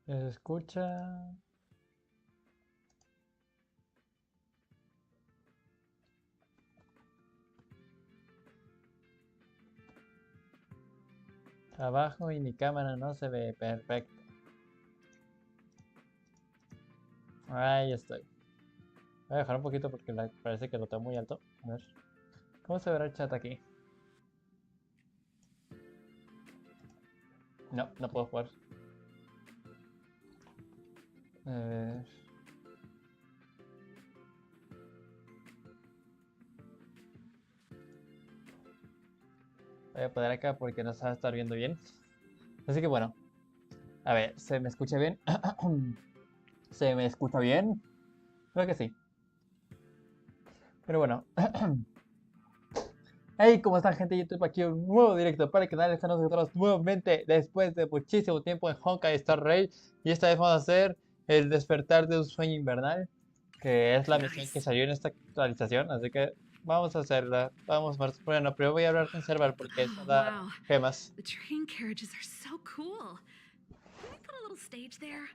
¿Se escucha? Abajo y mi cámara no se ve. Perfecto. Ahí estoy. Voy a dejar un poquito porque parece que lo tengo muy alto. A ver. ¿Cómo se verá el chat aquí? No, no puedo jugar. A ver. Voy a poner acá porque no se va a estar viendo bien. Así que bueno. A ver, ¿se me escucha bien? ¿Se me escucha bien? Creo que sí. Pero bueno. Hey, ¿cómo están, gente de YouTube? Aquí un nuevo directo para el canal. Estamos nosotros nuevamente después de muchísimo tiempo en Honkai Star Rail. Y esta vez vamos a hacer el despertar de un sueño invernal, que es la misión que salió en esta actualización. Así que vamos a hacerla. Vamos, bueno, pero voy a hablar con Serval porque eso da Wow. gemas. The train carriages are so cool. Can we put a little stage there?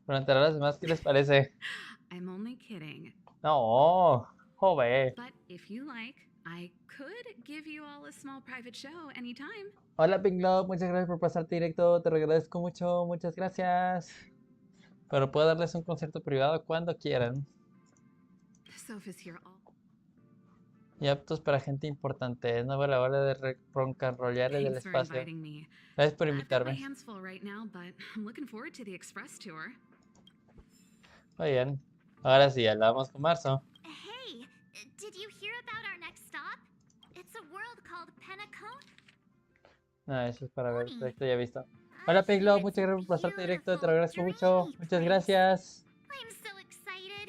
Durante las demás, ¿qué les parece? I'm only kidding. No, joder. But if you like, I could give you all a small private show anytime. Hola, Pink Love, muchas gracias por pasarte directo. Te lo agradezco mucho, muchas gracias. Pero puedo darles un concierto privado cuando quieran. Sophie's here all. Y aptos para gente importante. Es nueva la hora de roncarrolear del Thanks for espacio. inviting me. Gracias por I've got my invitarme. hands full right now, but I'm looking forward to the express tour. Muy bien. Ahora sí, hablamos con Marzo. Hey, did you hear about our next stop? It's a world called Penacone. Ah, eso es para ver. Oni. Directo ya visto. I Hola, Pink hear Love, it's muchas a gracias por pasarte directo. Te lo beautiful, agradezco mucho. dreamy Muchas place. gracias. I'm so excited.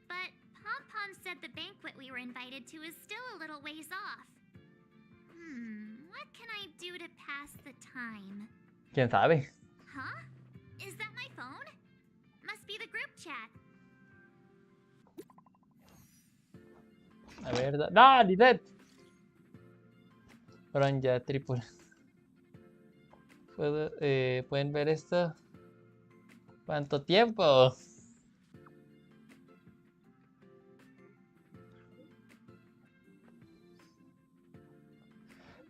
But Pom Pom said the banquet we were invited to is still a little ways off. What can I do to pass the time? ¿Quién sabe? Huh? Is that my phone? Must be the group chat. A ver. ¡No, Lisette! Bronja, triple. ¿Pueden ver esto? ¿Cuánto tiempo?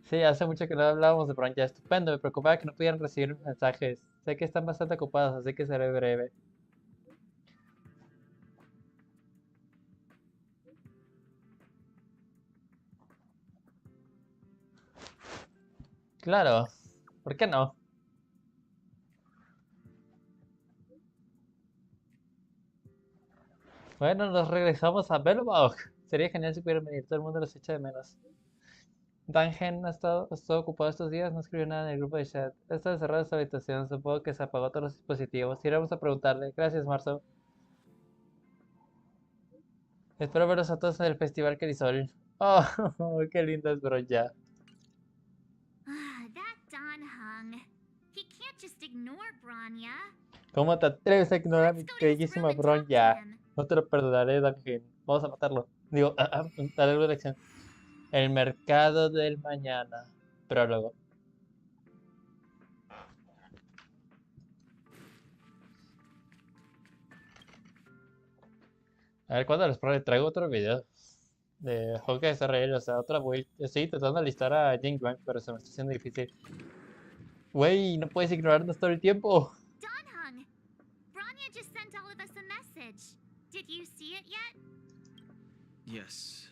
Sí, hace mucho que no hablábamos de Bronja. Estupendo, me preocupaba que no pudieran recibir mis mensajes. Sé que están bastante ocupados, así que seré breve. Claro, ¿por qué no? Bueno, nos regresamos a Belbog. Sería genial si pudieran venir, todo el mundo los echa de menos. Dangen ha estado ocupado estos días, no escribió nada en el grupo de chat. Está encerrado en su habitación, supongo que se apagó todos los dispositivos. Iremos a preguntarle. Gracias, Marzo. Espero verlos a todos en el Festival Crisol. Oh, qué lindo es Bronja. That Don Hung. He can't just ignore Branya. ¿Cómo te atreves a ignorar a mi Let's go to his room queridísima and talk to Bronja? him. No te lo perdonaré, Dangen. Vamos a matarlo. Digo, darle una lección. El mercado del mañana. Prólogo. A ver cuándo les traigo otro video de Honkai Star Rail, o sea, otra build. Estoy intentando alistar a Jing Yuan, pero se me está haciendo difícil. Wey, no puedes ignorarnos todo el tiempo. Don Hung. Branya just sent all of us a message. Did you see it yet? Yes,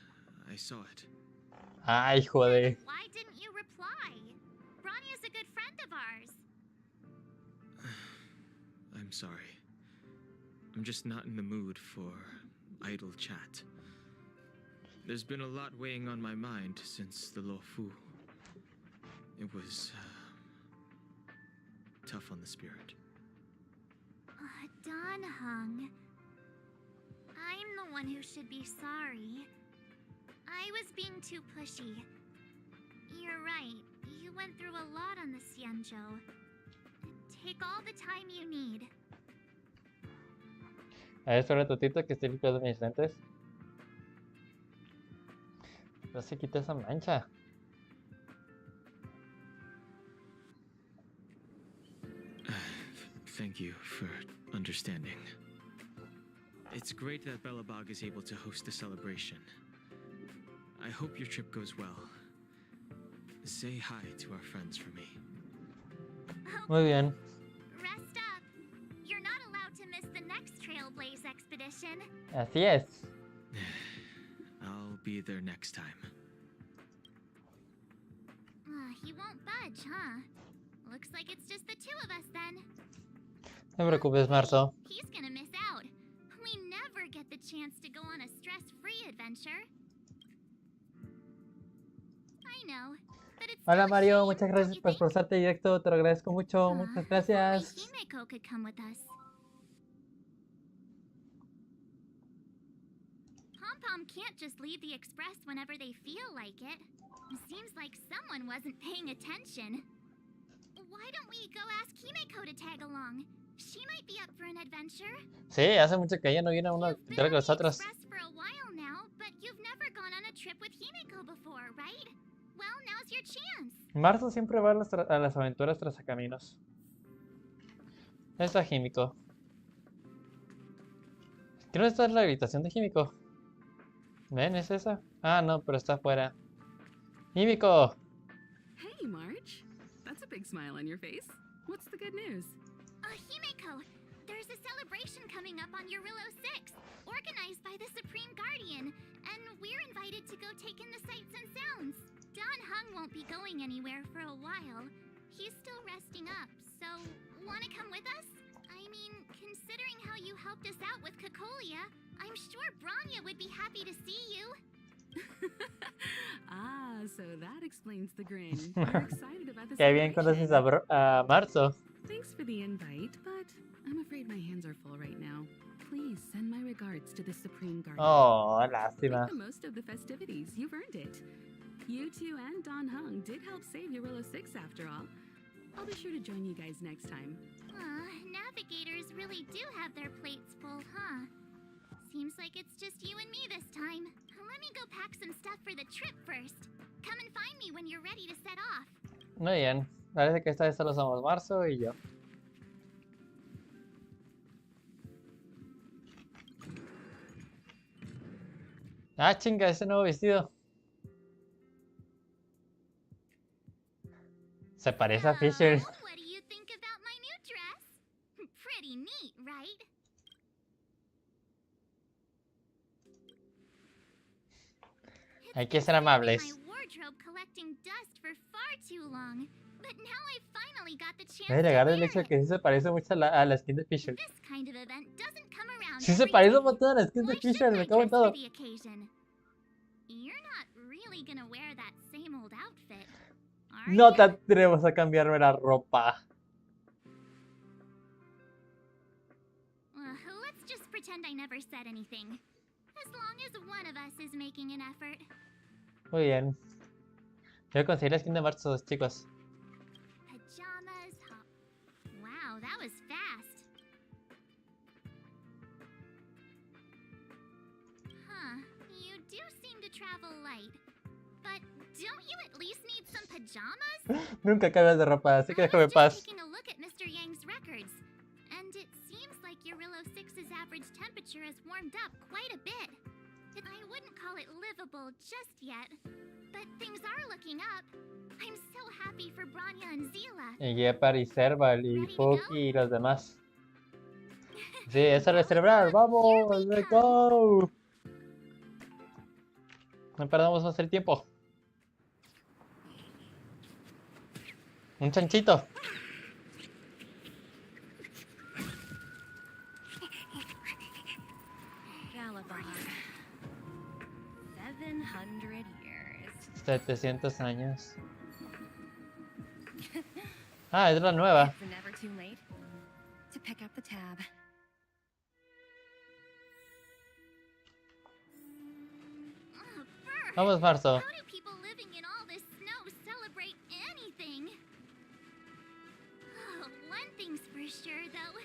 I saw it. Ay, joder. Why didn't you reply? Branya's a good friend of ours. I'm sorry. I'm just not in the mood for idle chat. There's been a lot weighing on my mind since the Lo Fu. It was tough on the spirit. Don Hung. I'm the one who should be sorry. I was being too pushy. You're right. You went through a lot on the Xianzhou. Take all the time you need. A ver, espera tantito que estoy limpiando mis lentes. No se quita esa mancha. thank you for understanding. It's great that Belobog is able to host a celebration. I hope your trip goes well. Say hi to our friends for me. Muy bien. Rest up. You're not allowed to miss the next Trailblaze expedition. Así es. I'll be there next time. He won't budge, huh? Looks like it's just the two of us then. No te preocupes, Marzo. He's gonna miss out. We never get the chance to go on a stress-free adventure. I know, but it's Hola still a Mario, shame, muchas don't gracias you por think? esforzarte directo, te lo agradezco mucho, muchas If only gracias. Himeko could come with us. Pom-Pom can't just leave the express whenever they feel like it. Seems like someone wasn't paying attention. Why don't we go ask Himeko to tag along? She might be up for an adventure. Sí, hace mucho que ella no viene a una You've been aventura on con the nosotros. express for a while now, but you've never gone on a trip with Himeko before, right? Well, now's your chance. Marzo siempre va a las aventuras tras caminos. Está Himiko. Creo que esta es la habitación de Himiko. ¿Ven? ¿Es esa? Ah, no, pero está afuera. Himiko. Hey, March. That's a big smile on your face. What's the good news? Himeko, there's a celebration coming up on Eurillo 6, organized by the Supreme Guardian, and we're invited to go take in the sights and sounds. Don Hung won't be going anywhere for a while. He's still resting up, so wanna come with us? I mean, considering how you helped us out with Cocolia, I'm sure Branya would be happy to see you. Ah, so that explains the grin. You're excited about the Qué bien conoces celebration. a Marzo. Thanks for the invite, but I'm afraid my hands are full right now. Please send my regards to the Supreme Guardian. Oh, Make lástima. the most of the festivities. You've earned it. You two and Don Hung did help save Eurillo 6 after all. I'll be sure to join you guys next time. Navigators really do have their plates full, huh? Seems like it's just you and me this time. Let me go pack some stuff for the trip first. Come and find me when you're ready to set off. Muy bien. Parece que esta vez solo somos Marzo y yo. Ah, chinga, ese nuevo vestido. Se parece a Fisher. What do you think about my new dress? Pretty neat, right? Hay que ser amables. My wardrobe collecting dust for far too long, but now I finally got the chance Voy a to agregar wear el hecho de it. que sí se parece mucho a la skin de Fisher. This kind of event doesn't come around Sí se every parece un day. montón a la skin de Why shouldn't Fisher, I me cago en dress for todo. the occasion? You're not really gonna wear that same old outfit, are No you? te atrevas a cambiarme la ropa. Let's just pretend I never said anything. As long as one of us is making an effort. Muy bien. Yo conseguí la skin de Marzo, chicos. Pajamas, wow, that was fast. Huh, you do seem to travel light. But don't you at least need some pajamas? Nunca cambias de ropa, así que I déjame was en just paz. taking a look at Mr. Yang's records, and it seems like Eurillo 6's average temperature has warmed up quite a bit. I wouldn't call it livable just yet, but things are looking up. I'm so happy for Branya and Zila. Y Gepard y Serval y Fuki y los demás. Sí, es hora de celebrar. ¡Vamos! ¡Let's go! No perdamos más el tiempo. Un chanchito. Galabon. 700 years. 700 años. Ah, es la nueva. It's never too late to pick up the tab. Oh, Bert, Vamos, Marzo. how do people living in all this snow celebrate anything? Oh, one thing's for sure, though.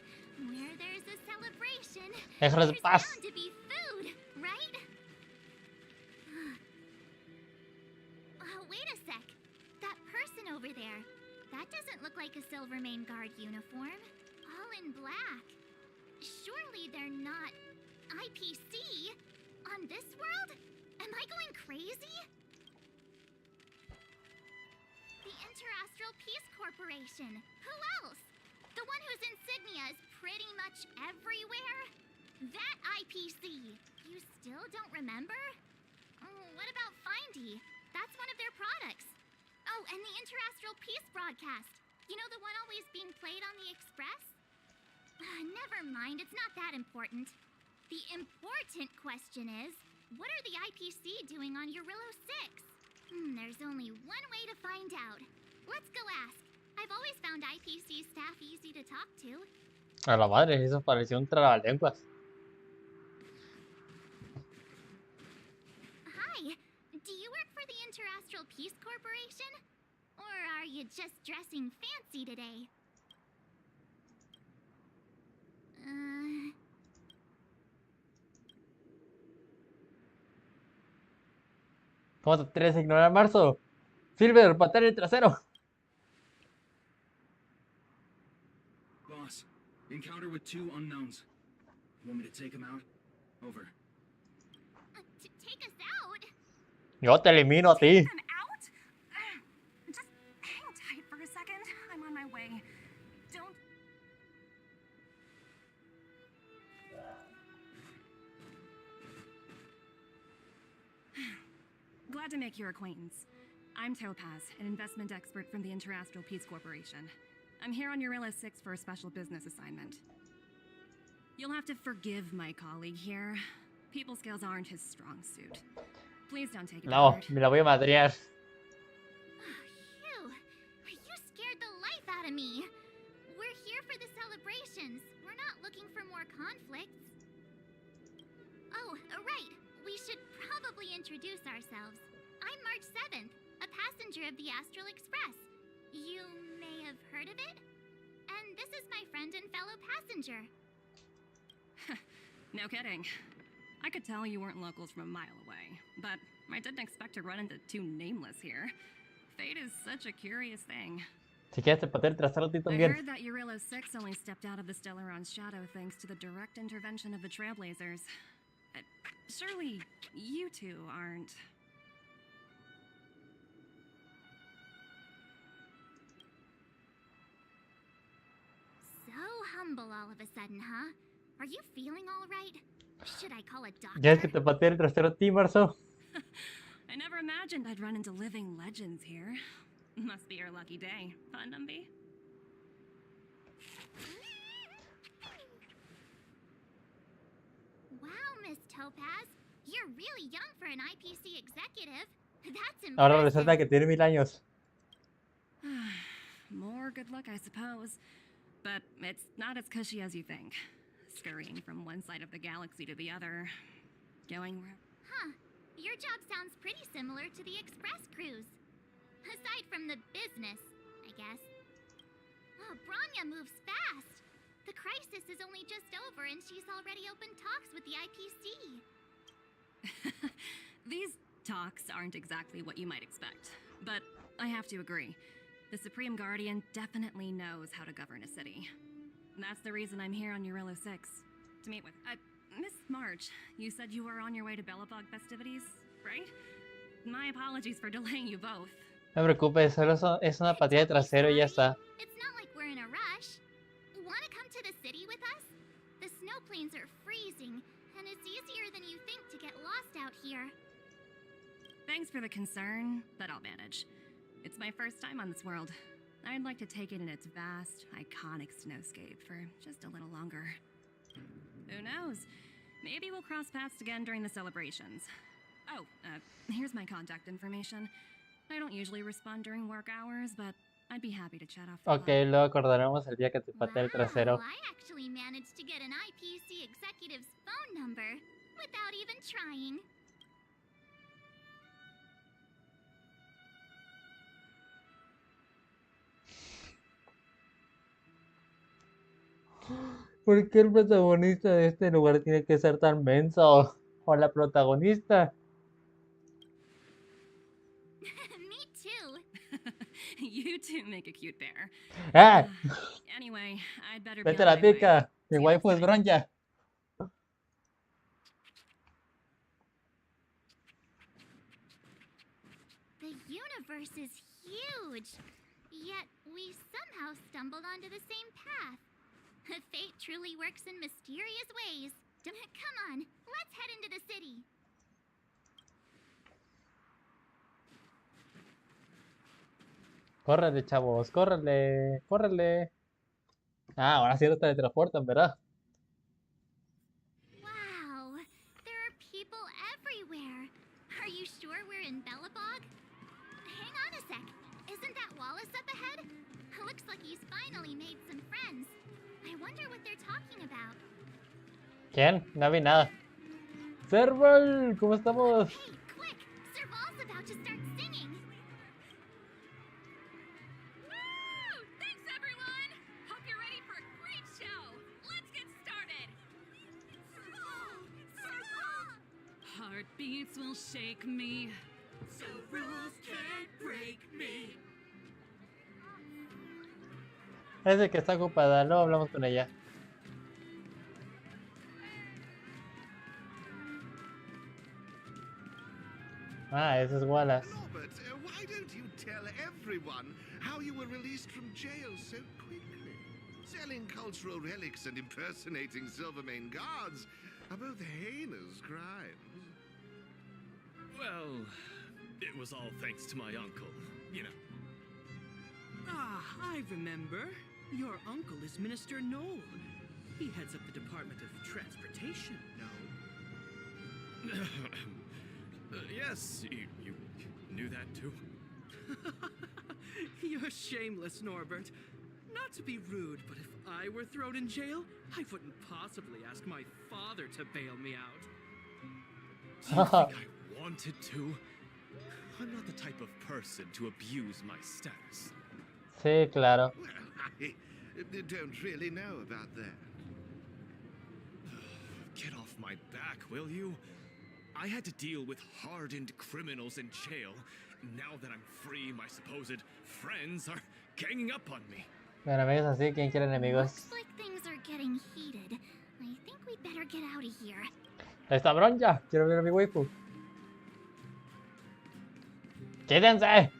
Where there's a celebration, Déjalos en there's paz. bound to be food, right? Wait a sec. That person over there, that doesn't look like a Silvermane Guard uniform. All in black. Surely they're not IPC on this world? Am I going crazy? The Interastral Peace Corporation. Who else? The one whose insignia is pretty much everywhere? That IPC. You still don't remember? Oh, what about Findy? That's one of their products. Oh, and the Interastral Peace broadcast. You know the one always being played on the Express? Never mind, it's not that important. The important question is, what are the IPC doing on Eurillo 6? There's only one way to find out. Let's go ask. I've always found IPC staff easy to talk to. A la madre, eso pareció un trabalenguas. Hi, do you work for the Interastral Peace Corporation? Or are you just dressing fancy today? ¿Cómo te atreves a ignorar a Marzo? Silver, patear el trasero. Boss, encounter with 2 unknowns. Want me to take them out? Over. To take us out? Yo te elimino a ti. I'm out? Just hang tight for a second. I'm on my way. Don't. Glad to make your acquaintance. I'm Topaz, an investment expert from the Interastral Peace Corporation. I'm here on Eurillo 6 for a special business assignment. You'll have to forgive my colleague here. People skills aren't his strong suit. Please don't take it No, hard. me la voy a madrear. Phew, you scared the life out of me. We're here for the celebrations. We're not looking for more conflicts. Oh, right. We should probably introduce ourselves. I'm March 7th, a passenger of the Astral Express. You may have heard of it? And this is my friend and fellow passenger. No kidding. I could tell you weren't locals from a mile away, but I didn't expect to run into 2 nameless here. Fate is such a curious thing. Si quieres te pateo el trasero a ti I también. heard that Eurillo 6 only stepped out of the Stellaron's shadow thanks to the direct intervention of the Trailblazers. Surely you two aren't... So humble all of a sudden, huh? Are you feeling all right? Should I call a doctor? ¿Quieres que te patee el trasero a ti, Marzo? I never imagined I'd run into living legends here. Must be your lucky day, huh, Numby? Wow, Miss Topaz. You're really young for an IPC executive. That's Ahora impressive. resulta que tiene 1000 años. More good luck, I suppose. But it's not as cushy as you think. Scurrying from one side of the galaxy to the other. Going where... Huh. Your job sounds pretty similar to the express cruise. Aside from the business, I guess. Oh, Branya moves fast. The crisis is only just over and she's already opened talks with the IPC. These talks aren't exactly what you might expect. But I have to agree. The Supreme Guardian definitely knows how to govern a city. And that's the reason I'm here on Eurillo 6. To meet with... Miss March, you said you were on your way to Belobog festivities, right? My apologies for delaying you both. No te preocupes, solo es una pateada de trasero y ya está. It's not like we're in a rush. Wanna come to the city with us? The snow plains are freezing, and it's easier than you think to get lost out here. Thanks for the concern, but I'll manage. It's my first time on this world. I'd like to take it in its vast, iconic snowscape for just a little longer. Who knows? Maybe we'll cross paths again during the celebrations. Oh, here's my contact information. I don't usually respond during work hours, but I'd be happy to chat off the Ok, phone. luego acordaremos el día que te patee el trasero. I actually managed to get an IPC executive's phone number without even trying. ¿Por qué el protagonista de este lugar tiene que ser tan menso? O la protagonista. Me too. You two make a cute pair. ¡Ah! Anyway, I'd better be Vete on a la my way. pica. Mi See you waifu next es time. bronca. The universe is huge. Yet we somehow stumbled onto the same path. Fate truly works in mysterious ways. Come on, let's head into the city. Córrele, chavos, córrele, córrele. Ah, ahora sí los teletransportan, ¿verdad? Wow, there are people everywhere. Are you sure we're in Bellabog? Hang on a sec. Isn't that Wallace up ahead? Looks like he's finally made some friends. I wonder what they're talking about. ¿Quién? No vi nada. Serval, ¿cómo estamos? Hey, quick! Serval's about to start singing. Woo! Thanks, everyone! Hope you're ready for a great show. Let's get started. Serval! Serval! Heartbeats will shake me. So rules can't break me. Ese que está ocupada, no hablamos con ella. Ah, ese es Wallace. Robert, why don't you tell everyone how you were released from jail so quickly? Selling cultural relics and impersonating Silvermane guards are both heinous crimes. Well, it was all thanks to my uncle, you know. Ah, I remember. Your uncle is Minister Noel. He heads up the Department of Transportation, no? Yes, you knew that too? You're shameless, Norbert. Not to be rude, but if I were thrown in jail, I wouldn't possibly ask my father to bail me out. Do you think I wanted to? I'm not the type of person to abuse my status. Sí, claro. Well, I don't really know about that. Get off my back, will you? I had to deal with hardened criminals in jail. Now that I'm free, my supposed friends are ganging up on me. Bueno, amigos, así, ¿quién quiere enemigos? Looks like things are getting heated. I think we'd better get out of here. Ahí está bronca. Quiero ver a mi waifu. ¡Quídense!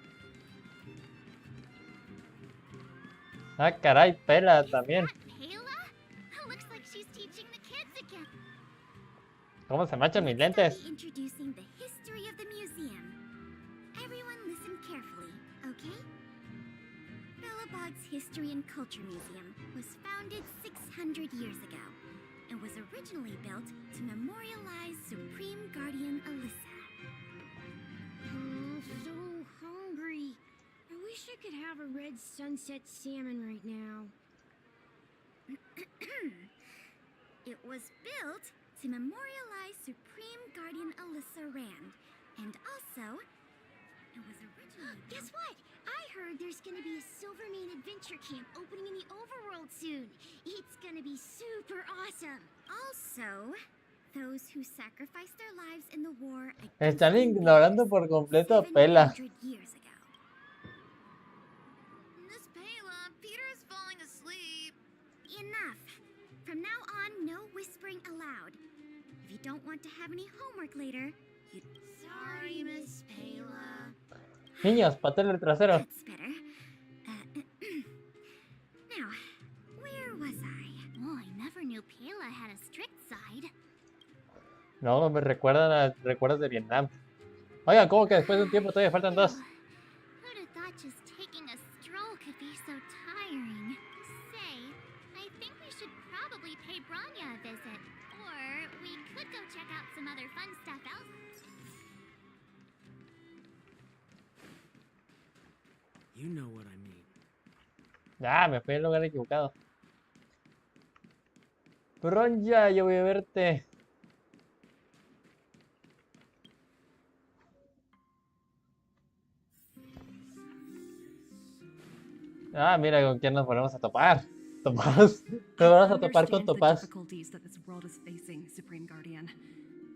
Ah, caray, pela también. Is that Pela? Looks like she's teaching the kids again. ¿Cómo se manchan mis lentes? Be introducing the history of the museum. Everyone listen carefully, okay? Bellabog's History and Culture Museum was founded 600 years ago and was originally built to memorialize Supreme Guardian Alyssa. I'm so hungry. I wish I could have a red sunset salmon right now. It was built to memorialize Supreme Guardian Alyssa Rand, and also, it was originally Guess what? I heard there's gonna be a Silvermane adventure camp opening in the overworld soon. It's gonna be super awesome. Also, those who sacrificed their lives in the war against Están the ignorando invaders por completo a Pela. 700 years ago. Miss Pela, Peter's falling asleep. Enough. From now on, no whispering aloud. If you don't want to have any homework later, you... Sorry, Miss Pela. Niños, patela el trasero. That's better. Now, where was I? Oh, I never knew Pela had a strict side. No, me recuerdan a recuerdos de Vietnam. Oigan, ¿cómo que después de un tiempo todavía faltan dos? Who'd have thought just taking a stroll could be so tiring? Say, I think we should probably pay Branya a visit. Or we could go check out some other fun stuff else. You know what I mean. Ah, me fui al lugar equivocado. Bronja, yo voy a verte. Ah, mira con quién nos ponemos a topar. Topaz. Nos vamos a topar con Understand the Topaz. difficulties that this world is facing, Supreme Guardian.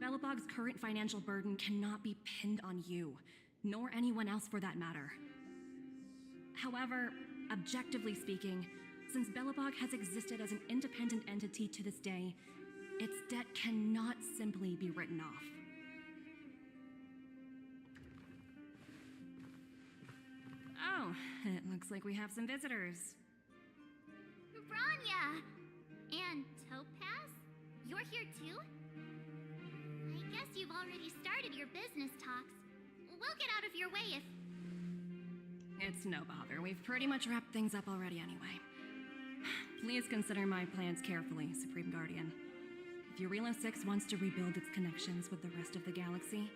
Bellabog's current financial burden cannot be pinned on you. nor anyone else for that matter. However, objectively speaking, since Belobog has existed as an independent entity to this day, its debt cannot simply be written off. Oh, it looks like we have some visitors. Branya! And Topaz? You're here too? I guess you've already started your business talks. We'll get out of your way if... It's no bother. We've pretty much wrapped things up already anyway. Please consider my plans carefully, Supreme Guardian. If Eurilo 6 wants to rebuild its connections with the rest of the galaxy,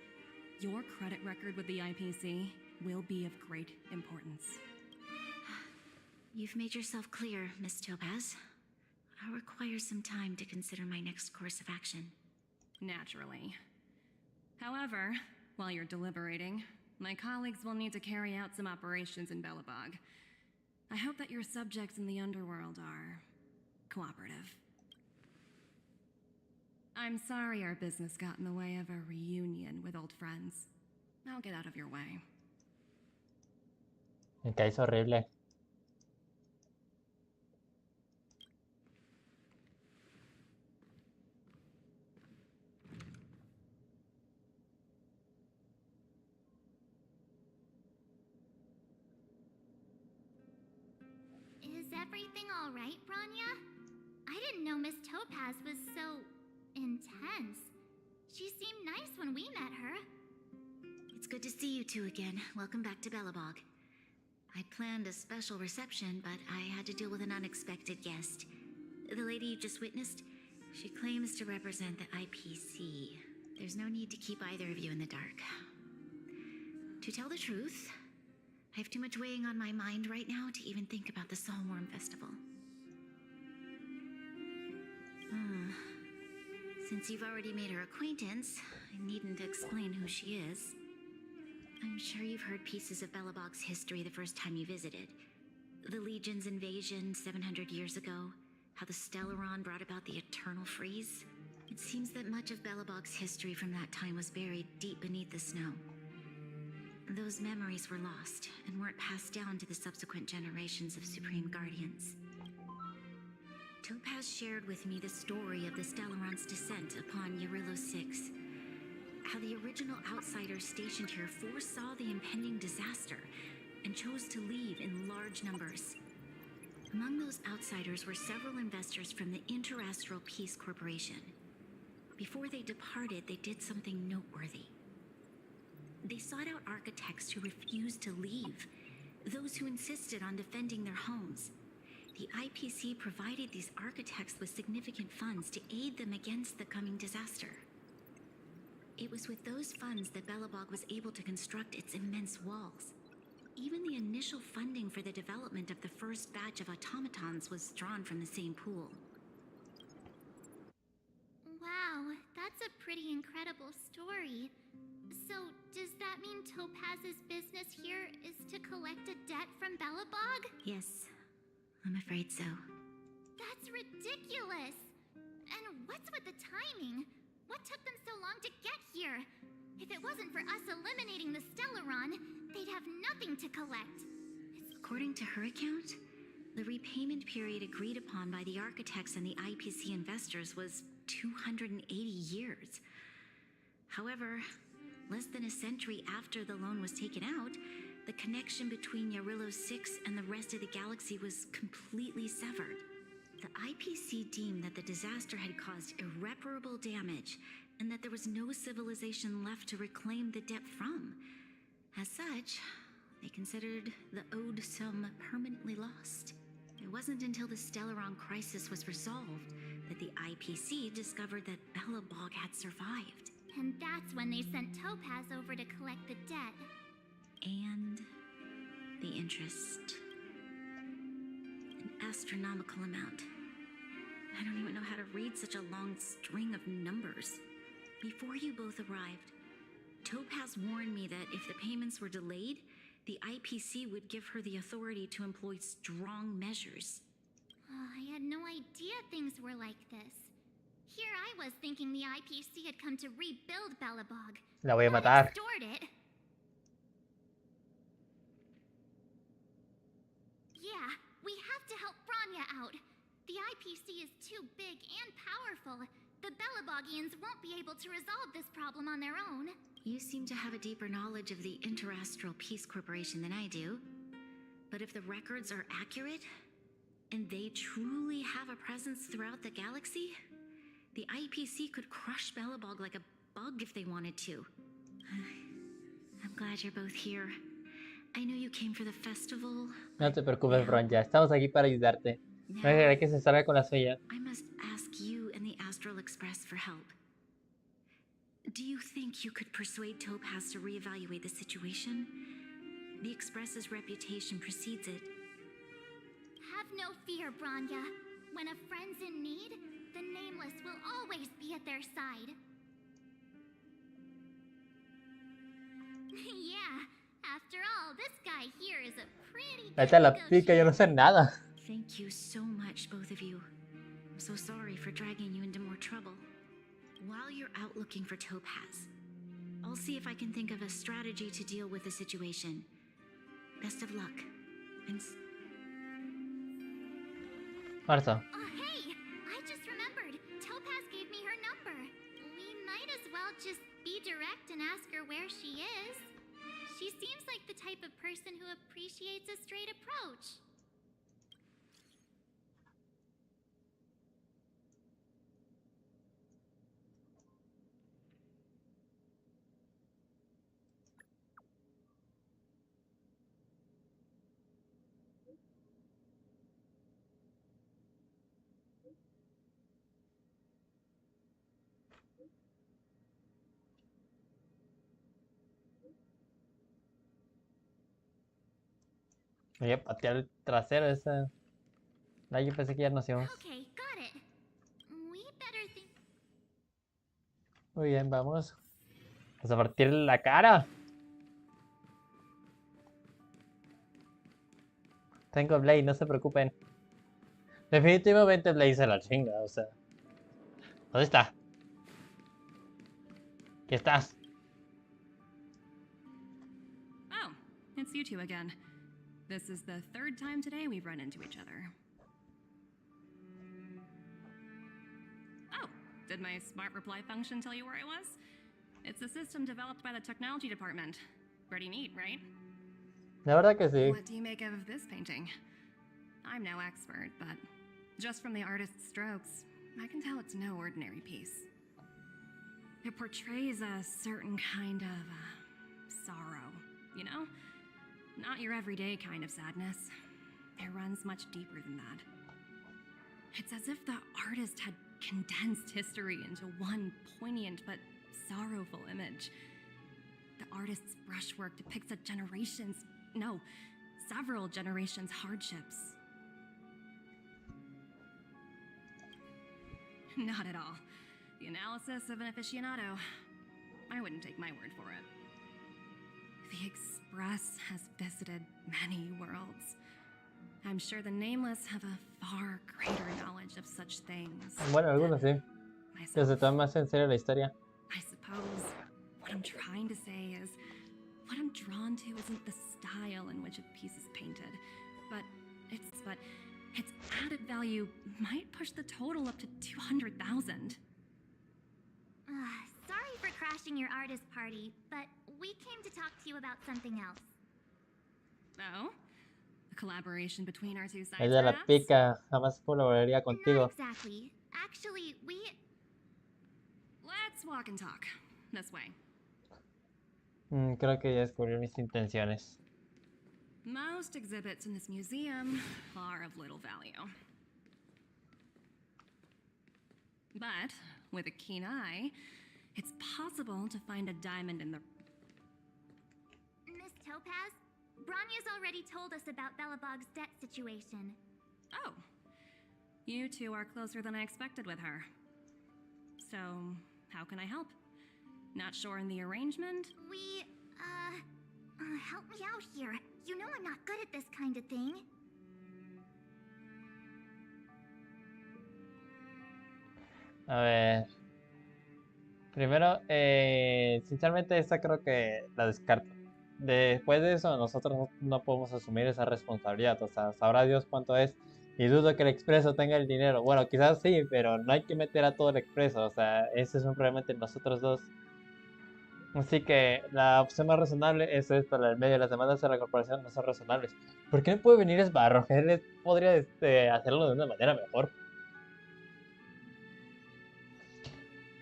your credit record with the IPC will be of great importance. You've made yourself clear, Miss Topaz. I'll require some time to consider my next course of action. Naturally. However, while you're deliberating, my colleagues will need to carry out some operations in Belobog. I hope that your subjects in the underworld are cooperative. I'm sorry our business got in the way of a reunion with old friends. I'll get out of your way. Me caes horrible. Is everything all right, Branya? I didn't know Miss Topaz was so... intense. She seemed nice when we met her. It's good to see you two again. Welcome back to Belobog. I'd planned a special reception, but I had to deal with an unexpected guest. The lady you just witnessed, she claims to represent the IPC. There's no need to keep either of you in the dark. To tell the truth, I have too much weighing on my mind right now to even think about the Saltworm Festival. Since you've already made her acquaintance, I needn't explain who she is. I'm sure you've heard pieces of Belobog's history the first time you visited. The Legion's invasion 700 years ago, how the Stellaron brought about the Eternal Freeze. It seems that much of Belobog's history from that time was buried deep beneath the snow. Those memories were lost and weren't passed down to the subsequent generations of Supreme Guardians. Topaz shared with me the story of the Stellaron's descent upon Eurilo 6. How the original outsiders stationed here foresaw the impending disaster and chose to leave in large numbers. Among those outsiders were several investors from the Interastral Peace Corporation. Before they departed, they did something noteworthy. They sought out architects who refused to leave, those who insisted on defending their homes. The IPC provided these architects with significant funds to aid them against the coming disaster. It was with those funds that Belobog was able to construct its immense walls. Even the initial funding for the development of the first batch of automatons was drawn from the same pool. Wow, that's a pretty incredible story. So, does that mean Topaz's business here is to collect a debt from Belobog? Yes, I'm afraid so. That's ridiculous! And what's with the timing? What took them so long to get here? If it wasn't for us eliminating the Stellaron, they'd have nothing to collect. According to her account, the repayment period agreed upon by the architects and the IPC investors was 280 years. However, less than a century after the loan was taken out, the connection between Eurilo 6 and the rest of the galaxy was completely severed. The IPC deemed that the disaster had caused irreparable damage and that there was no civilization left to reclaim the debt from. As such, they considered the owed sum permanently lost. It wasn't until the Stellaron crisis was resolved that the IPC discovered that Belobog had survived. And that's when they sent Topaz over to collect the debt. And the interest. An astronomical amount. I don't even know how to read such a long string of numbers. Before you both arrived, Topaz warned me that if the payments were delayed, the IPC would give her the authority to employ strong measures. Oh, I had no idea things were like this. Here I was thinking the IPC had come to rebuild Belobog. La voy a not matar. extort it. Yeah, we have to help Bronya out. The IPC is too big and powerful. The Belabogians won't be able to resolve this problem on their own. You seem to have a deeper knowledge of the Interastral Peace Corporation than I do. But if the records are accurate, and they truly have a presence throughout the galaxy, the IPC could crush Belobog like a bug if they wanted to. I'm glad you're both here. I know you came for the festival. No te preocupes, Bronya. Estamos aquí para ayudarte. No dejaré que se salga con la suya. I must ask you and the Astral Express for help. Do you think you could persuade Topaz to reevaluate the situation? The Express's reputation precedes it. Have no fear, Bronya. When a friend's in need, the Nameless will always be at their side. Yeah, after all, this guy here is a pretty Vete a la pica, yo no sé nada. Thank you so much, both of you. I'm so sorry for dragging you into more trouble. While you're out looking for Topaz, I'll see if I can think of a strategy to deal with the situation. Best of luck. And Marta. Oh, hey! I just remembered. Topaz gave me her number. We might as well just be direct and ask her where she is. She seems like the type of person who appreciates a straight approach. Me voy a patear el trasero esa. Ay, yo pensé que ya nos íbamos. Okay, got it. We better think. Muy bien, vamos. Vamos a partir la cara. Tengo Blade, no se preocupen. Definitivamente Blade se la chinga, o sea. ¿Dónde está? ¿Qué estás? Oh, it's you two again. This is the third time today we've run into each other. Oh, did my smart reply function tell you where I was? It's a system developed by the technology department. Pretty neat, right? La verdad que sí. What do you make of this painting? I'm no expert, but just from the artist's strokes, I can tell it's no ordinary piece. It portrays a certain kind of sorrow, you know? Not your everyday kind of sadness. It runs much deeper than that. It's as if the artist had condensed history into one poignant but sorrowful image. The artist's brushwork depicts several generations' hardships. Not at all. The analysis of an aficionado. I wouldn't take my word for it. The Express has visited many worlds. I'm sure the Nameless have a far greater knowledge of such things. Bueno, algunos sí. Que se toman más en serio la historia. I suppose what I'm trying to say is, what I'm drawn to isn't the style in which a piece is painted, but its added value might push the total up to 200,000. Sorry for crashing your artist party, but we came to talk to you about something else. Oh? A collaboration between our two sides, Ella la perhaps? pica. Jamás colaboraría Not contigo. exactly. Actually, we... Let's walk and talk. This way. Creo que ya descubrió mis intenciones. Most exhibits in this museum are of little value. But with a keen eye, it's possible to find a diamond in the... Miss Topaz, Bronya's already told us about Belobog's debt situation. Oh. You two are closer than I expected with her. So, how can I help? Not sure in the arrangement? We, help me out here. You know I'm not good at this kind of thing. A ver. Primero, sinceramente esta creo que la descarto. después de eso nosotros no podemos asumir esa responsabilidad. O sea, sabrá Dios cuánto es. Y dudo que el expreso tenga el dinero. Bueno, quizás sí, pero no hay que meter a todo el expreso. O sea, ese es un problema entre nosotros dos. Así que la opción más razonable es esta, la del medio. Las demandas de la corporación no son razonables. ¿Por qué no puede venir Sbarro? Él podría hacerlo de una manera mejor.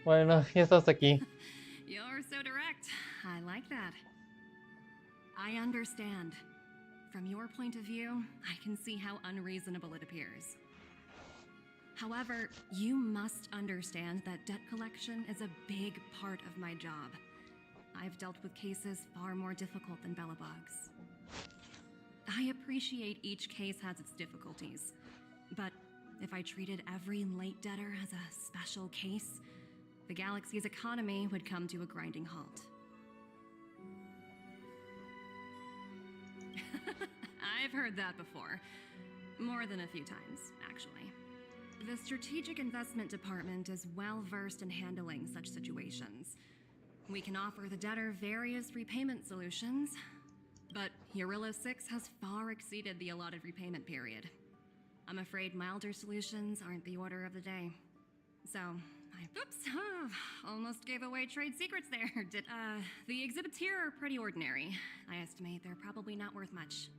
Bueno, ya estamos aquí. You're so direct. I like that. I understand. From your point of view, I can see how unreasonable it appears. However, you must understand that debt collection is a big part of my job. I've dealt with cases far more difficult than Belobog's. I appreciate each case has its difficulties, but if I treated every late debtor as a special case, the galaxy's economy would come to a grinding halt. I've heard that before. More than a few times, actually. The Strategic Investment Department is well versed in handling such situations. We can offer the debtor various repayment solutions, but Eurillo 6 has far exceeded the allotted repayment period. I'm afraid milder solutions aren't the order of the day. So, almost gave away trade secrets there. The exhibits here are pretty ordinary. I estimate they're probably not worth much.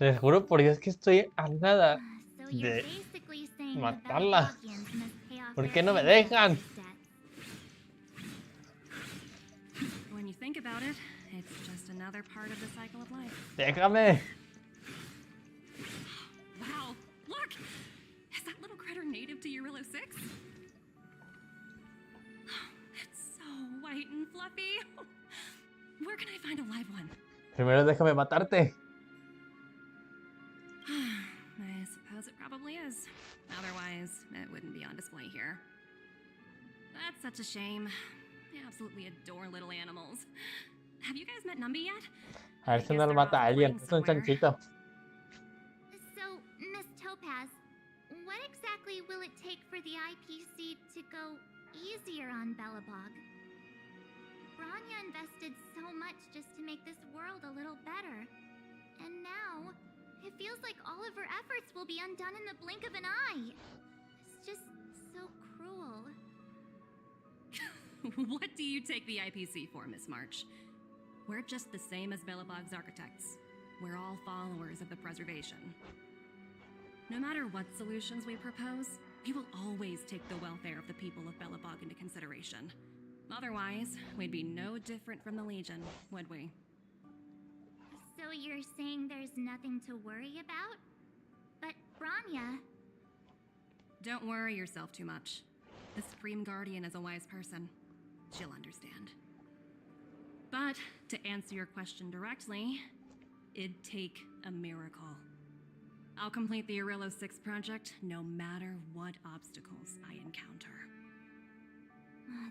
Les juro por Dios que estoy a nada So you're de basically saying matarla. the Belabogians must pay off ¿Por their qué no me ancestors' dejan? debts. When you think about it, it's just another part of the cycle of life. Déjame. Wow, look! Is that little critter native to Eurillo 6? It's so white and fluffy. Where can I find a live one? Primero déjame matarte. I suppose it probably is. Otherwise, it wouldn't be on display here. That's such a shame. I absolutely adore little animals. Have you guys met Numby yet? A ver si no lo mata a alguien. Es un chanchito. So, Miss Topaz, what exactly will it take for the IPC to go easier on Belobog? Branya invested so much just to make this world a little better. And now, it feels like all of her efforts will be undone in the blink of an eye. It's just so cruel. What do you take the IPC for, Miss March? We're just the same as Belobog's architects. We're all followers of the preservation. No matter what solutions we propose, we will always take the welfare of the people of Belobog into consideration. Otherwise, we'd be no different from the Legion, would we? So you're saying there's nothing to worry about? But Branya... Don't worry yourself too much. The Supreme Guardian is a wise person. She'll understand. But, to answer your question directly, it'd take a miracle. I'll complete the Eurillo 6 project no matter what obstacles I encounter.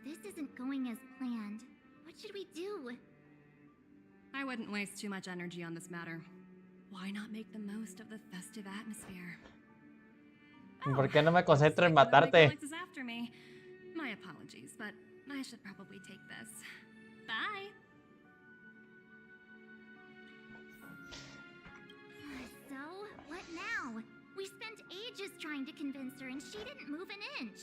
This isn't going as planned. What should we do? I wouldn't waste too much energy on this matter. Why not make the most of the festive atmosphere? ¿Por qué no me concentro en Looks like one of my matarte? colleagues is after me. My apologies, but I should probably take this. Bye. So, what now? We spent ages trying to convince her and she didn't move an inch.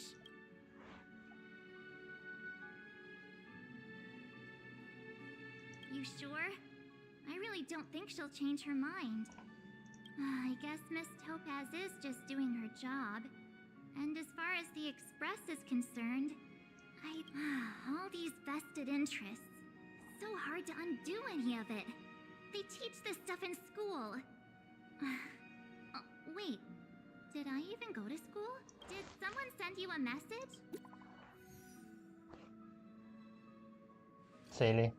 You sure? I really don't think she'll change her mind. I guess Miss Topaz is just doing her job. And as far as the Express is concerned, all these vested interests. So hard to undo any of it. They teach this stuff in school. Wait, did I even go to school? Did someone send you a message? Silly.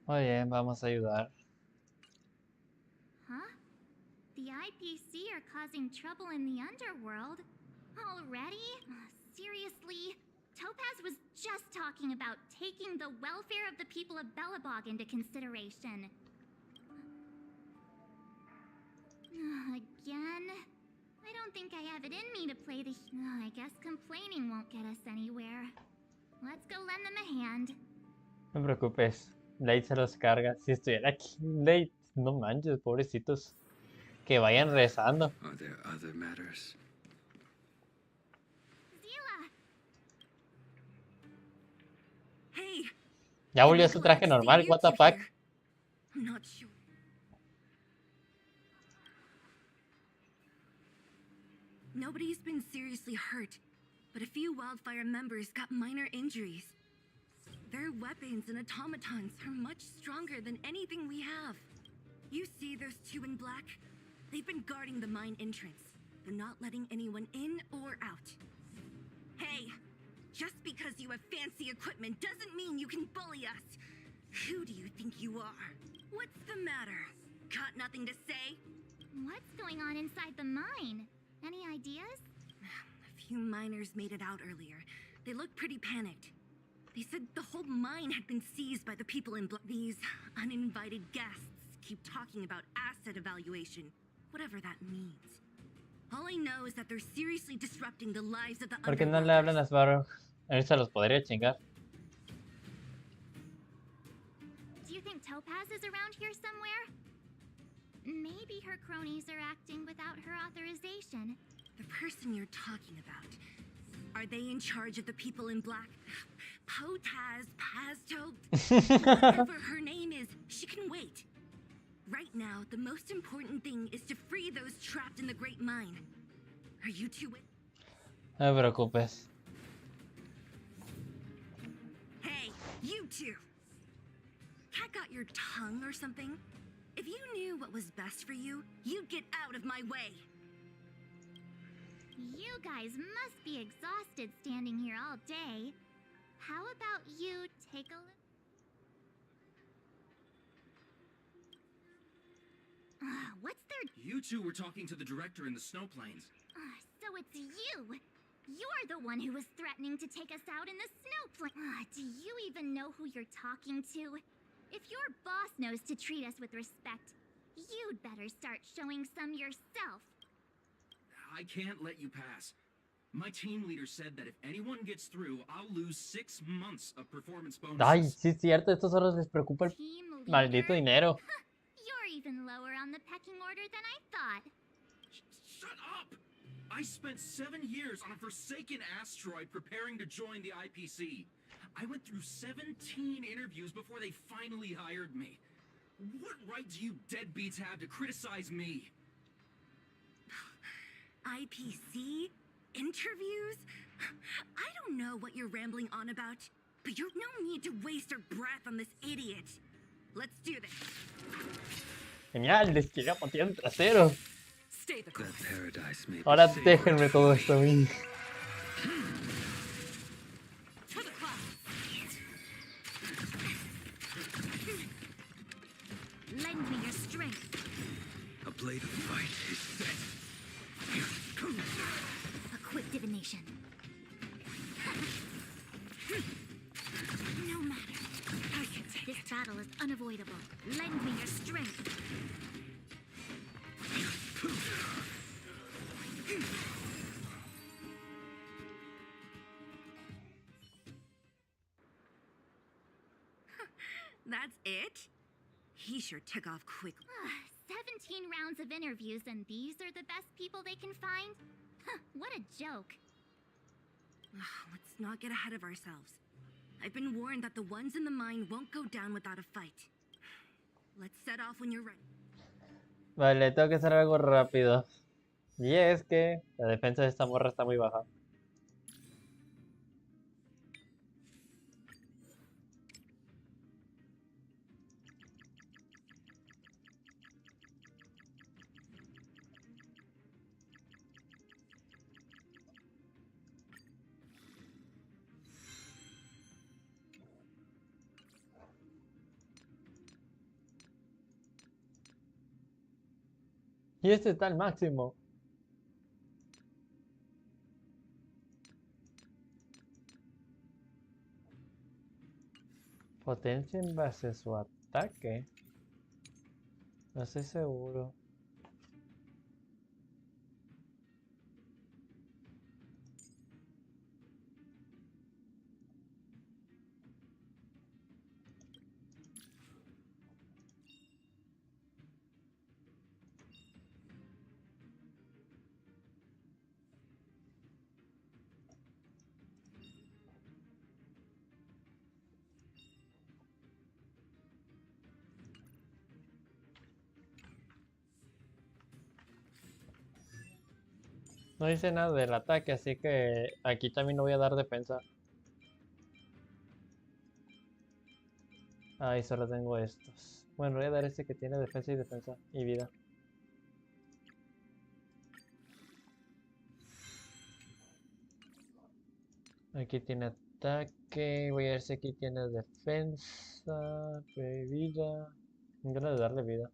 Muy bien, vamos a ayudar. Huh? The IPC are causing trouble in the underworld? Already? Seriously? Topaz was just talking about taking the welfare of the people of Belobog into consideration. Again? I don't think I have it in me to play the... I guess complaining won't get us anywhere. Let's go lend them a hand. No te preocupes, Blade se los carga. Si estuviera aquí, Blade, no manches, pobrecitos. Que vayan rezando. Are there other matters? Zila! Hey, Ya volvió a su traje normal, what the fuck. I'm not sure. Nobody's been seriously hurt, but a few wildfire members got minor injuries. Their weapons and automatons are much stronger than anything we have. You see those two in black? They've been guarding the mine entrance. They're not letting anyone in or out. Hey, just because you have fancy equipment doesn't mean you can bully us. Who do you think you are? What's the matter? Got nothing to say? What's going on inside the mine? Any ideas? A few miners made it out earlier. They looked pretty panicked. They said the whole mine had been seized by the people in These uninvited guests keep talking about asset evaluation, whatever that means. All I know is that they're seriously disrupting the lives of the ¿Por qué no le hablan a Sparrow? Él se los podría chingar. Do you think Topaz is around here somewhere? Maybe her cronies are acting without her authorization. The person you're talking about. Are they in charge of the people in black? Potaz, Pazto, whatever her name is, she can wait. Right now, the most important thing is to free those trapped in the Great Mine. Are you two with? No te preocupes. Hey, you two! Cat got your tongue or something? If you knew what was best for you, you'd get out of my way. You guys must be exhausted standing here all day. How about you take a look? What's their... You two were talking to the director in the snow plains. So it's you! You're the one who was threatening to take us out in the snow plane. Do you even know who you're talking to? If your boss knows to treat us with respect, you'd better start showing some yourself. I can't let you pass. My team leader said that if anyone gets through, I'll lose 6 months of performance bonuses. Ay, sí es cierto, a estos zorros les preocupa el Team leader? maldito dinero. You're even lower on the pecking order than I thought. Shut up! I spent 7 years on a forsaken asteroid preparing to join the IPC. I went through 17 interviews before they finally hired me. What right do you deadbeats have to criticize me? IPC? Interviews? I don't know what you're rambling on about, but you've no need to waste our breath on this idiot. Let's do this. Genial, les quería patear el trasero. Stay the course. That paradise may be Ahora safer. déjenme todo esto a mí. To the cloud. Lend me your strength. A blade of fight is set. A quick divination. No matter. I can take this battle is unavoidable. Lend me your strength. That's it? He sure took off quickly. 17 rounds of interviews and these are the best people they can find? What a joke. Let's not get ahead of ourselves. I've been warned that the ones in the mine won't go down without a fight. Let's set off when you're ready. Vale, tengo que hacer algo rápido. Y es que la defensa de esta morra está muy baja. Y este está al máximo. Potencia en base a su ataque. No estoy seguro. No dice nada del ataque, así que aquí también no voy a dar defensa. Ahí solo tengo estos. Bueno, voy a dar este que tiene defensa y vida. Aquí tiene ataque. Voy a ver si aquí tiene defensa, vida. Tengo ganas de darle vida.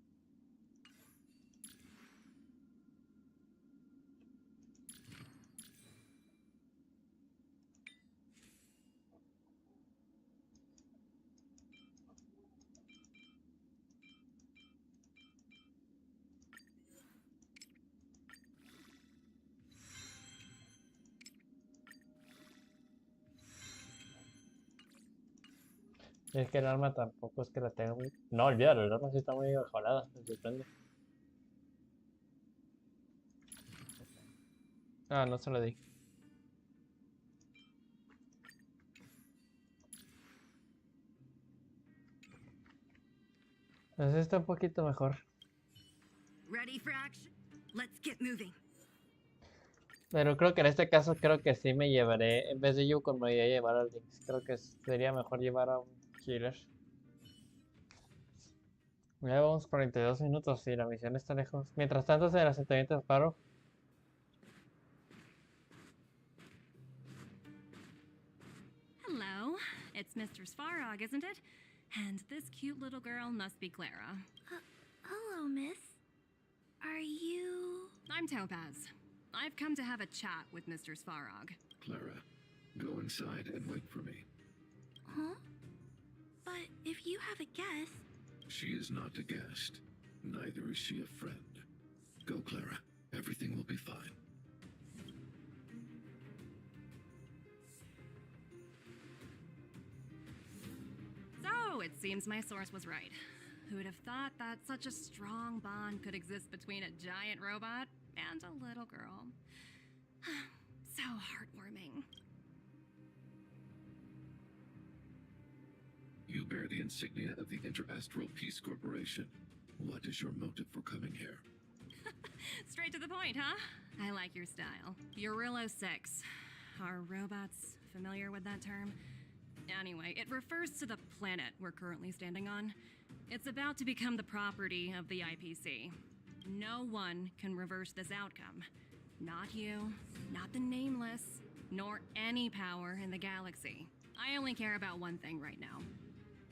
Es que el arma tampoco es que la tenga muy... No, olvídalo, el arma sí está muy mejorada, me sorprende. Ah, no se lo di. Pues está un poquito mejor. Ready for action? Let's get moving. Pero creo que en este caso creo que sí me llevaré, en vez de Yukon me voy a llevar a Lynx. Creo que sería mejor llevar a un healer. Ya vamos 42 minutos y la misión está lejos. Mientras tanto, en el asentamiento de Paro. Hello, it's Mr. Svarog, isn't it? And this cute little girl must be Clara. Hello, miss. Are you... I'm Topaz. I've come to have a chat with Mr. Svarog. Clara, go inside and wait for me. Huh? But if you have a guest... She is not a guest. Neither is she a friend. Go, Clara. Everything will be fine. So, it seems my source was right. Who would have thought that such a strong bond could exist between a giant robot and a little girl? So heartwarming. You bear the insignia of the Interastral Peace Corporation. What is your motive for coming here? Straight to the point, huh? I like your style. Eurillo 6. Are robots familiar with that term? Anyway, it refers to the planet we're currently standing on. It's about to become the property of the IPC. No one can reverse this outcome. Not you, not the Nameless, nor any power in the galaxy. I only care about one thing right now.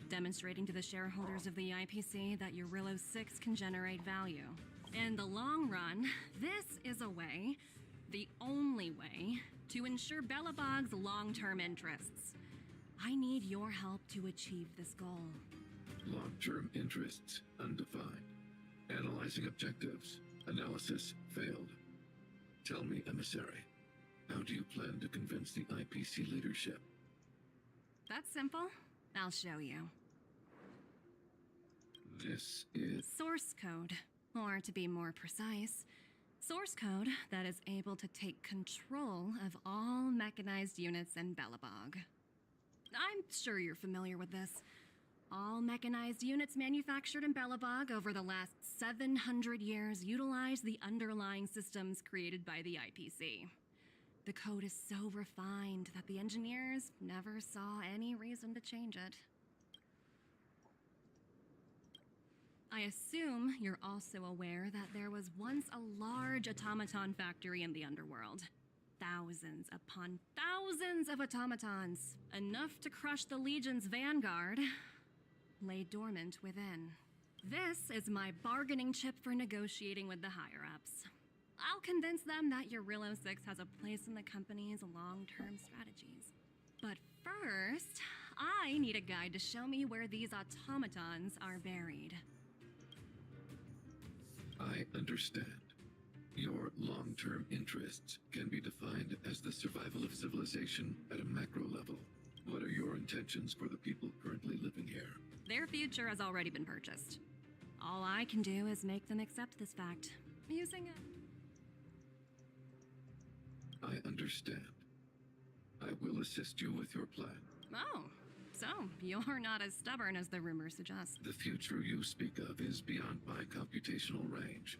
Demonstrating to the shareholders of the IPC that Eurillo 6 can generate value. In the long run, this is a way, the only way, to ensure Belobog's long-term interests. I need your help to achieve this goal. Long-term interests undefined. Analyzing objectives. Analysis failed. Tell me, emissary, how do you plan to convince the IPC leadership? That's simple. I'll show you. This is... Source code, or to be more precise, source code that is able to take control of all mechanized units in Belobog. I'm sure you're familiar with this. All mechanized units manufactured in Belobog over the last 700 years utilize the underlying systems created by the IPC. The code is so refined that the engineers never saw any reason to change it. I assume you're also aware that there was once a large automaton factory in the underworld. Thousands upon thousands of automatons, enough to crush the Legion's vanguard, lay dormant within. This is my bargaining chip for negotiating with the higher-ups. I'll convince them that Eurillo 6 has a place in the company's long-term strategies. But first, I need a guide to show me where these automatons are buried. I understand. Your long-term interests can be defined as the survival of civilization at a macro level. What are your intentions for the people currently living here? Their future has already been purchased. All I can do is make them accept this fact, using it. I understand. I will assist you with your plan. Oh, so you're not as stubborn as the rumors suggest. The future you speak of is beyond my computational range,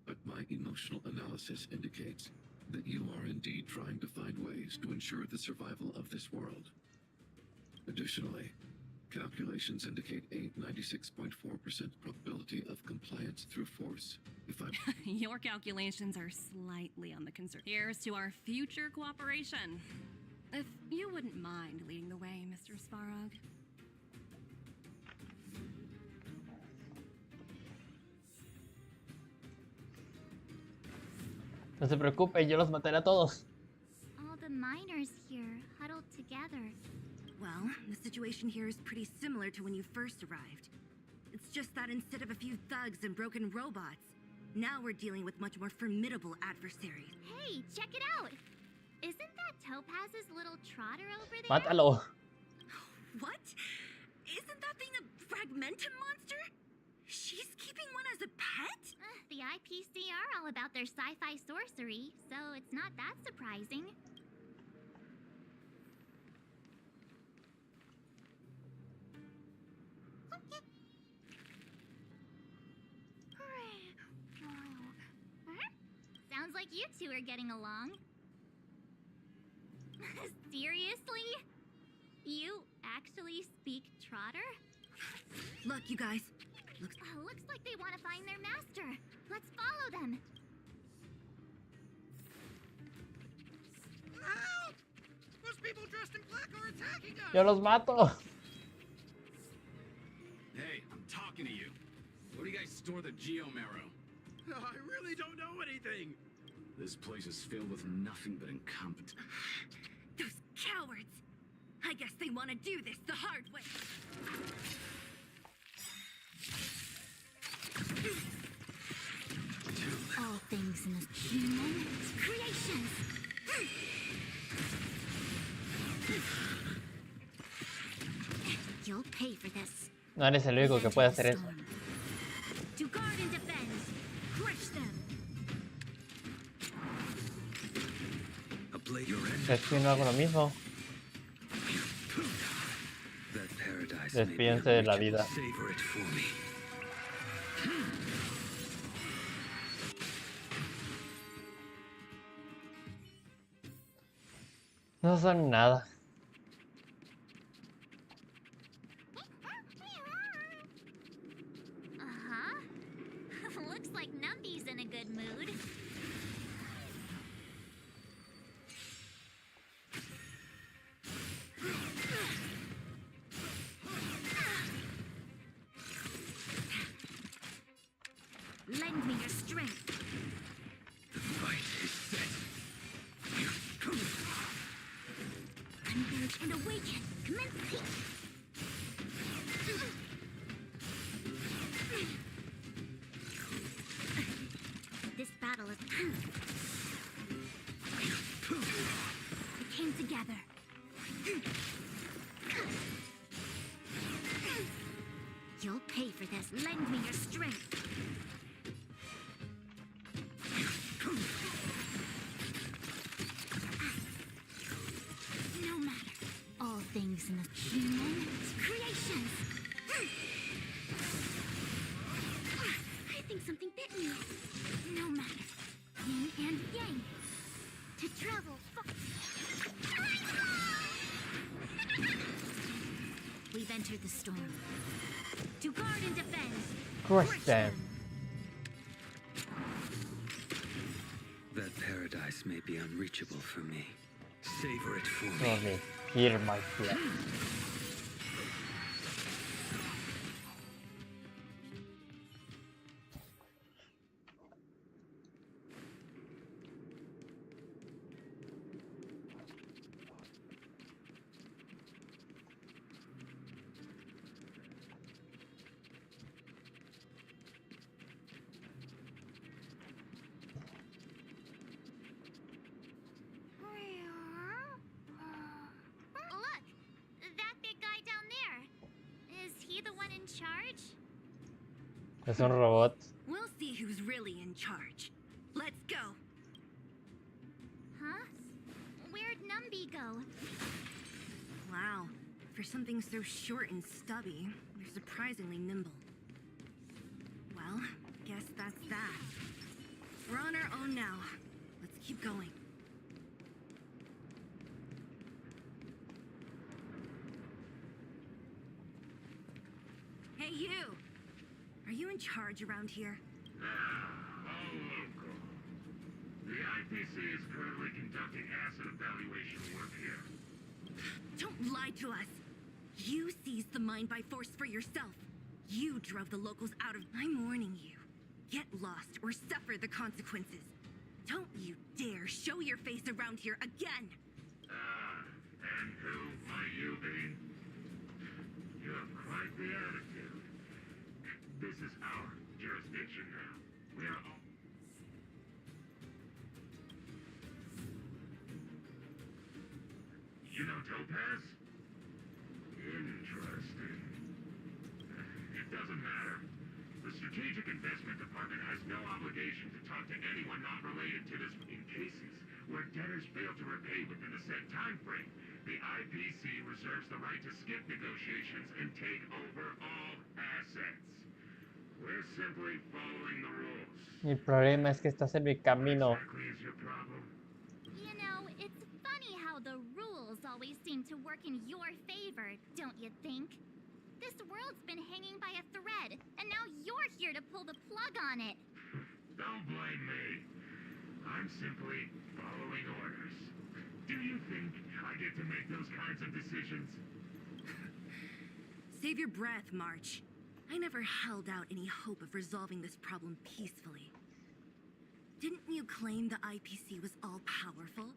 but my emotional analysis indicates that you are indeed trying to find ways to ensure the survival of this world. Additionally, calculations indicate a 96.4% probability of compliance through force. If I'm... Your calculations are slightly on the conservative. Here's to our future cooperation. If you wouldn't mind leading the way, Mr. Svarog. No se preocupe, yo los mataré a todos. All the miners here huddled together. Well, the situation here is pretty similar to when you first arrived. It's just that instead of a few thugs and broken robots, now we're dealing with much more formidable adversaries. Hey, check it out! Isn't that Topaz's little trotter over there? Mátalo. What? Isn't that thing a fragmentum monster? She's keeping one as a pet? The IPC are all about their sci-fi sorcery, so it's not that surprising. Sounds like you two are getting along. Seriously? You actually speak Trotter? Look, you guys. Looks like they want to find their master. Let's follow them. Help! Those people dressed in black are attacking us! Yo los mato. Hey, I'm talking to you. Where do you guys store the Geomarrow? I really don't know anything. This place is filled with nothing but incompetent. Those cowards! I guess they want to do this the hard way. All things in the human creations. You'll pay for this. No eres el único que puede hacer eso. To guard and defend. Crush them. Es que no hago lo mismo. Despídense de la vida. No son nada. Looks like Numpy's in a good mood. Lend me your strength. The fight is set. Converge and awaken. Commence. This battle is... We came together. You'll pay for this. Lend me your strength. No matter. All things in the human creations. I think something bit me. No matter. Yin and yang. To travel We've entered the storm. To guard and defend. Crush them. That paradise may be unreachable for me. Savor it for me. Let me hear my flesh. Es un robot. We'll see who's really in charge. Let's go. Huh? Where'd Numby go? Wow. For something so short and stubby, they're surprisingly nimble. Well, guess that's that. We're on our own now. Let's keep going. Hey, you! Are you in charge around here? All local. The IPC is currently conducting asset evaluation work here. Don't lie to us! You seized the mine by force for yourself. You drove the locals out of... I'm warning you. Get lost or suffer the consequences. Don't you dare show your face around here again! And who might you be? You have quite the attitude. This is our jurisdiction now. We are all... You know Topaz? Interesting. It doesn't matter. The Strategic Investment Department has no obligation to talk to anyone not related to this. In cases where debtors fail to repay within a set time frame, the IPC reserves the right to skip negotiations and take over all assets. We're simply following the rules. Mi problema es que estás en mi camino. Exactly is your problem. You know, it's funny how the rules always seem to work in your favor, don't you think? This world's been hanging by a thread, and now you're here to pull the plug on it. Don't blame me. I'm simply following orders. Do you think I get to make those kinds of decisions? Save your breath, March. I never held out any hope of resolving this problem peacefully. Didn't you claim the IPC was all-powerful?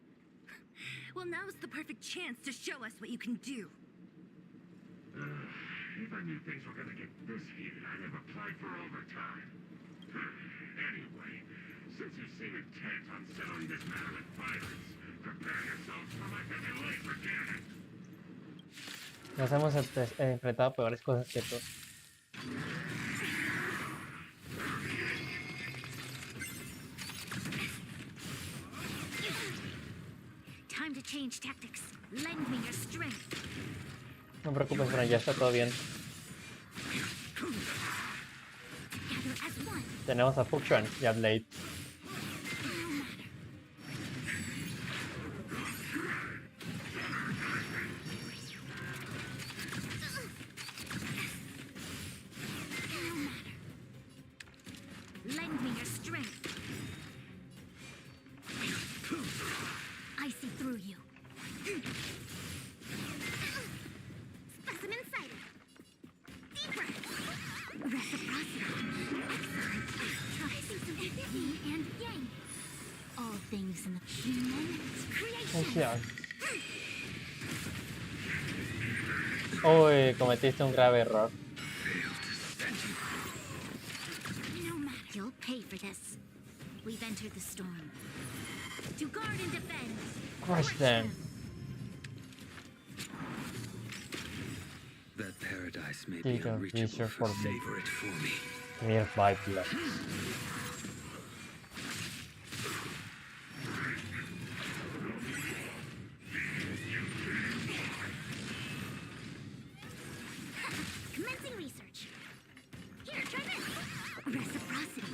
Well, now's the perfect chance to show us what you can do. If I knew things were gonna get this heated, I'd have applied for overtime. Anyway, since you seem intent on settling this matter with violence, prepare yourselves for my delay for Janet. Nos hemos enfrentado a peores cosas que tú. Time to change tactics. Lend me your strength. No te preocupes, Fran, ya está todo bien. Gather as one. Tenemos a Fuxuan y a Blade. Lend me your strength. I see through you. Specimen sighted. Deeper. Reciprocity. Excellent. Tracing some yin and yang. All things in the human creation. Uy, cometiste un grave error. No matter. You'll pay for this. We've entered the storm. To guard and defend. Crush them. That paradise may Take be a unreachable, picture for me. savor it for me. Mere five left. Commencing research. Here, try this. Reciprocity.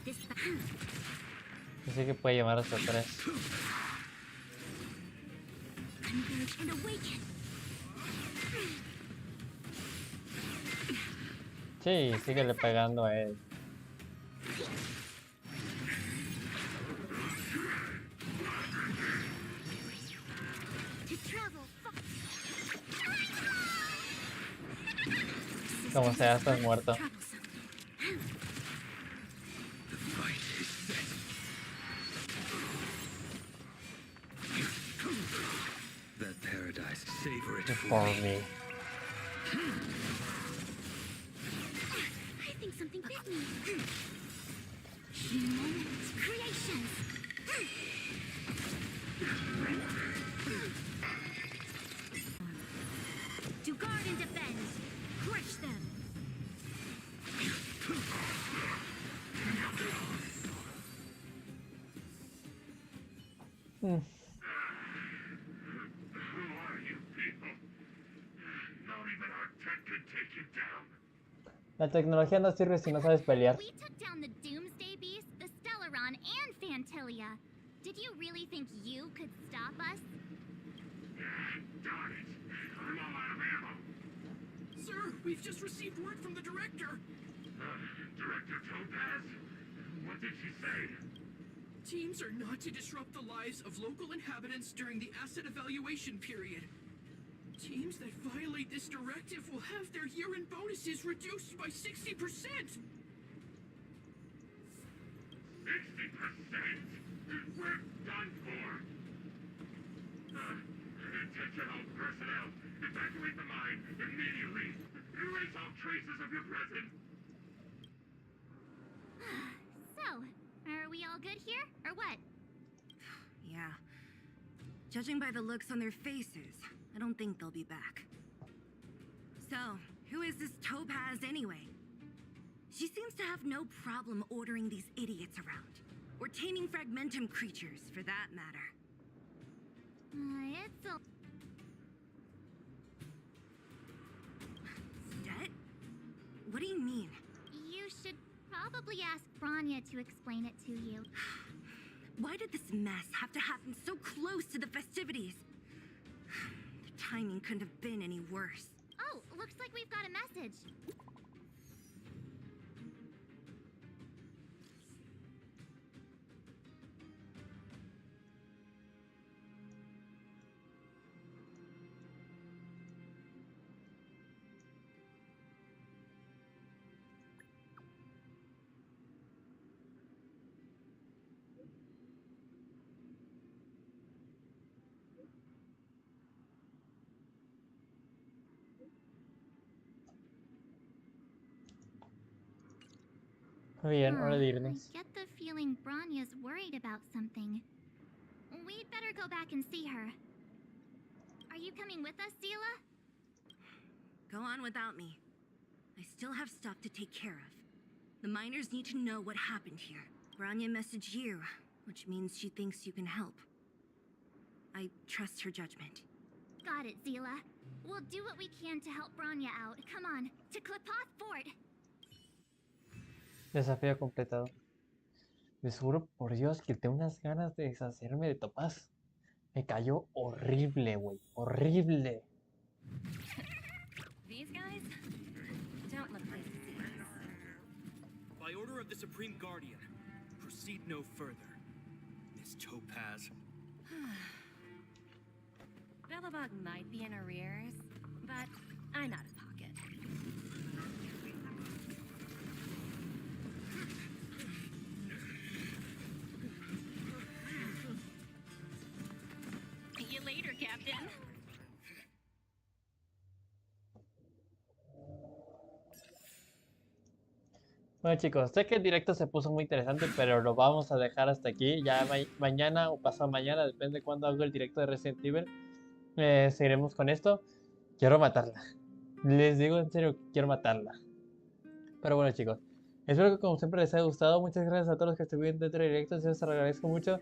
This. Así que puede llevar hasta 3. Converge and awaken. Sí, síguele pegando a él. To travel. Como sea, estás muerto. The fight is set. That paradise, savor it for For me. me. I think something bit me. Human creations. To guard and defend. Catch them. Who are you people? Not even our tech could take you down. La tecnología no sirve si no sabes pelear. We took down the Doomsday Beast, the Stellaron, and Phantilia. Did you really think you could stop us? Darn it! I'm all out of ammo. Sir, we've just received word from the director. Director Topaz? What did she say? Teams are not to disrupt the lives of local inhabitants during the asset evaluation period. Teams that violate this directive will have their year-end bonuses reduced by 60%. 60%? We're done for! Attention all personnel! Evacuate the mine immediately! Erase all traces of your presence! So, are we all good here, or what? Yeah. Judging by the looks on their faces, I don't think they'll be back. So, who is this Topaz anyway? She seems to have no problem ordering these idiots around. Or taming fragmentum creatures, for that matter. It's a... Stet? What do you mean? You should probably ask Branya to explain it to you. Why did this mess have to happen so close to the festivities? The timing couldn't have been any worse. Oh, looks like we've got a message. Muy bien, hora de irnos. I get the feeling Branya's worried about something. We'd better go back and see her. Are you coming with us, Zila? Go on without me. I still have stuff to take care of. The miners need to know what happened here. Branya messaged you, which means she thinks you can help. I trust her judgment. Got it, Zila. We'll do what we can to help Branya out. Come on, to Klipoth Fort. Desafío completado. Les juro por Dios que tengo unas ganas de deshacerme de Topaz. Me cayó horrible, güey. Horrible. These guys don't look like thieves. By order of the Supreme Guardian, proceed no further. Miss Topaz. Bellabog might be in arrears, but I'm out of pocket. See you later, Captain. Bueno chicos, sé que el directo se puso muy interesante, pero lo vamos a dejar hasta aquí. Ya mañana o pasado mañana, depende de cuándo hago el directo de Resident Evil, seguiremos con esto. Quiero matarla. Les digo en serio, quiero matarla. Pero bueno chicos, espero que como siempre les haya gustado. Muchas gracias a todos los que estuvieron dentro del directo. Se los agradezco mucho.